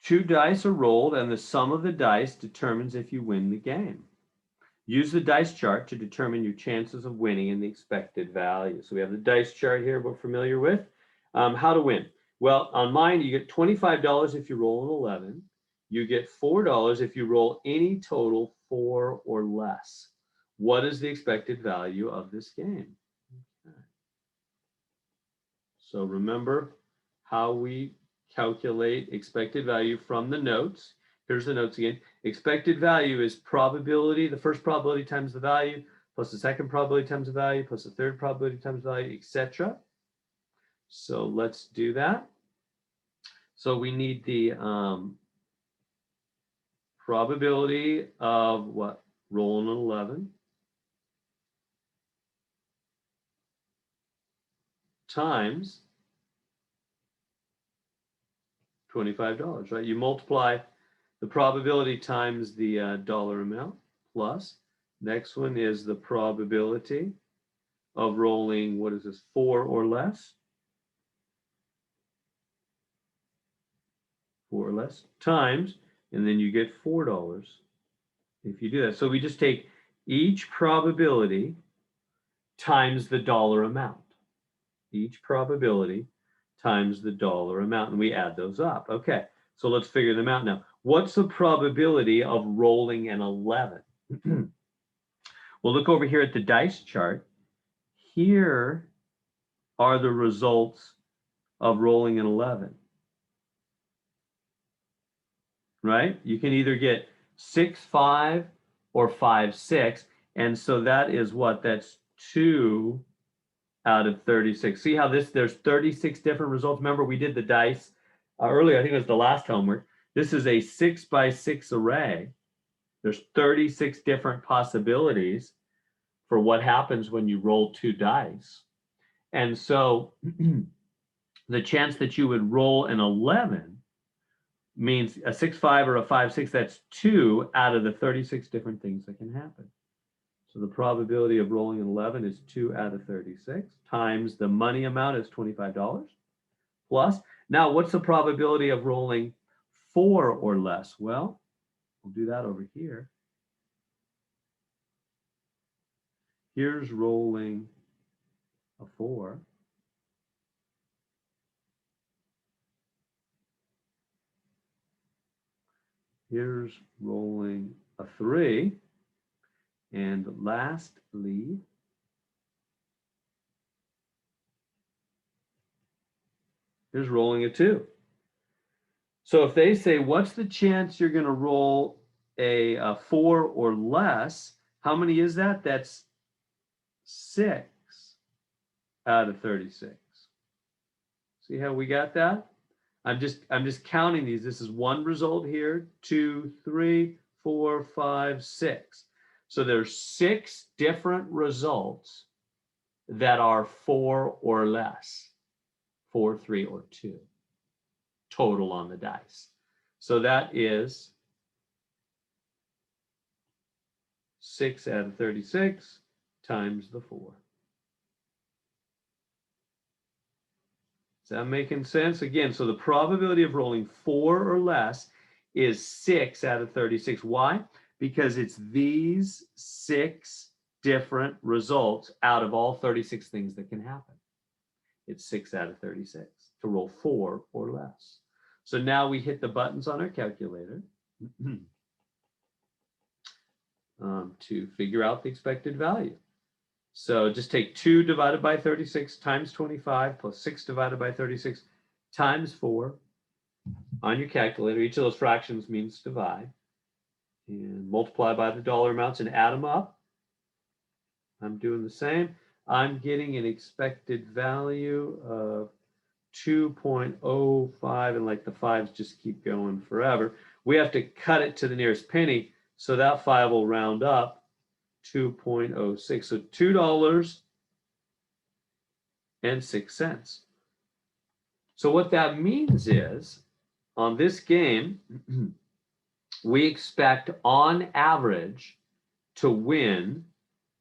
2 dice are rolled, and the sum of the dice determines if you win the game. Use the dice chart to determine your chances of winning and the expected value. So we have the dice chart here we're familiar with. How to win? Well, on mine, you get $25 if you roll an 11. You get $4 if you roll any total 4 or less. What is the expected value of this game? Okay. So remember how we calculate expected value from the notes. Here's the notes again. Expected value is probability, the first probability times the value, plus the second probability times the value, plus the third probability times the value, etc. So let's do that. So we need the probability of what? Rolling an 11 times $25, right? You multiply the probability times the dollar amount plus. Next one is the probability of rolling, what is this, 4 or less? 4 or less times, and then you get $4 if you do that. So we just take each probability times the dollar amount. Each probability times the dollar amount, and we add those up. Okay, so let's figure them out now. What's the probability of rolling an 11? Well, look over here at the dice chart. Here are the results of rolling an 11. Right? You can either get 6, 5 or 5, 6. And so that is what? That's 2 out of 36. See how there's 36 different results. Remember, we did the dice earlier. I think it was the last homework. This is a 6 by 6 array. There's 36 different possibilities for what happens when you roll 2 dice. And so the chance that you would roll an 11 means a 6, 5 or a 5, 6, that's 2 out of the 36 different things that can happen. So the probability of rolling an 11 is 2 out of 36 times the money amount is $25 plus. Now, what's the probability of rolling 4 or less? Well, we'll do that over here. Here's rolling a 4. Here's rolling a 3. And lastly, here's rolling a 2. So if they say, what's the chance you're going to roll a 4 or less? How many is that? That's 6 out of 36. See how we got that? I'm just counting these. This is one result here, 2, 3, 4, 5, 6. So there's 6 different results that are 4 or less, 4, 3, or 2 total on the dice. So that is 6 out of 36 times the 4. Is that making sense? Again, so the probability of rolling 4 or less is 6 out of 36. Why? Because it's these 6 different results out of all 36 things that can happen. It's 6 out of 36 to roll 4 or less. So now we hit the buttons on our calculator to figure out the expected value. So just take 2 divided by 36 times 25 plus 6 divided by 36 times 4 on your calculator. Each of those fractions means divide. And multiply by the dollar amounts and add them up. I'm doing the same. I'm getting an expected value of 2.05, and like the 5s just keep going forever. We have to cut it to the nearest penny, so that 5 will round up 2.06. So $2.06. So what that means is, on this game, we expect on average to win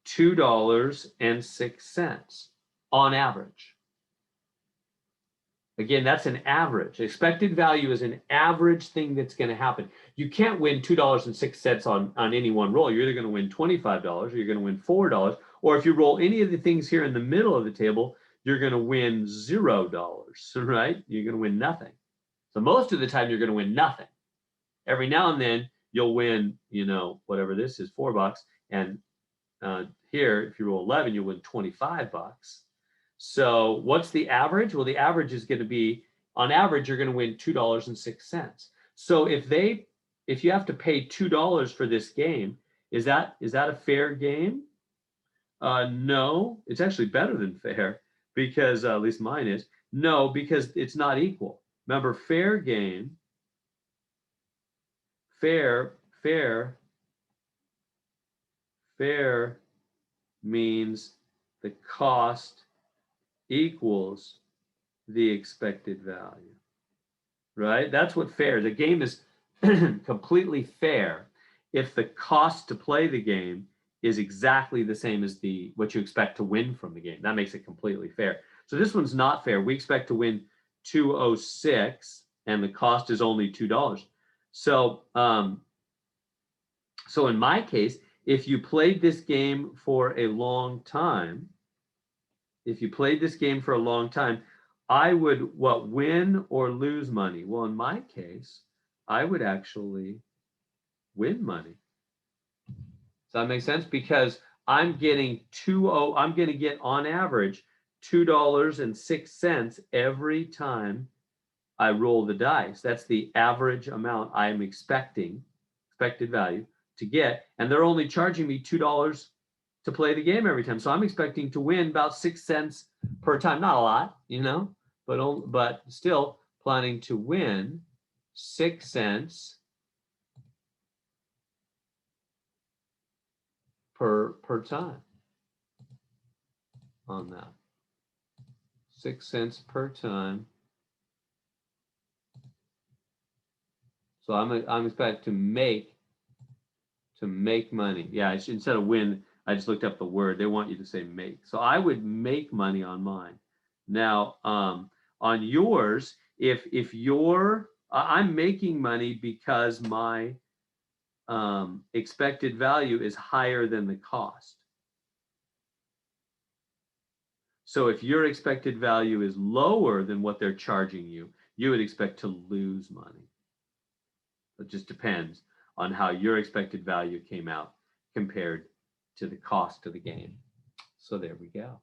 $2.06 on average. Again, that's an average. Expected value is an average thing that's going to happen. You can't win $2.06 on any one roll. You're either going to win $25 or you're going to win $4. Or if you roll any of the things here in the middle of the table, you're going to win $0, right? You're going to win nothing. So most of the time, you're going to win nothing. Every now and then, you'll win, you know, whatever this is, $4. And here, if you roll 11, you'll win $25. So what's the average? Well, the average is going to be, on average, you're going to win $2.06. So if you have to pay $2 for this game, is that a fair game? No, it's actually better than fair because at least mine is. No, because it's not equal. Remember, fair game, fair means the cost equals the expected value, right? That's what fair is. A game is completely fair if the cost to play the game is exactly the same as what you expect to win from the game. That makes it completely fair. So this one's not fair. We expect to win 206 and the cost is only $2. So so in my case, if you played this game for a long time, I would win or lose money? Well, in my case, I would actually win money. Does that make sense? Because I'm going to get on average $2.06 every time I roll the dice. That's the average amount I'm expected value to get. And they're only charging me $2 to play the game every time. So I'm expecting to win about 6 cents per time. Not a lot, you know, but still planning to win 6 cents per time on that. 6 cents per time. So I'm expecting to make money. Yeah, instead of win, I just looked up the word. They want you to say make. So I would make money on mine. Now, on yours, I'm making money because my expected value is higher than the cost. So if your expected value is lower than what they're charging you, you would expect to lose money. It just depends on how your expected value came out compared to the cost of the game. So there we go.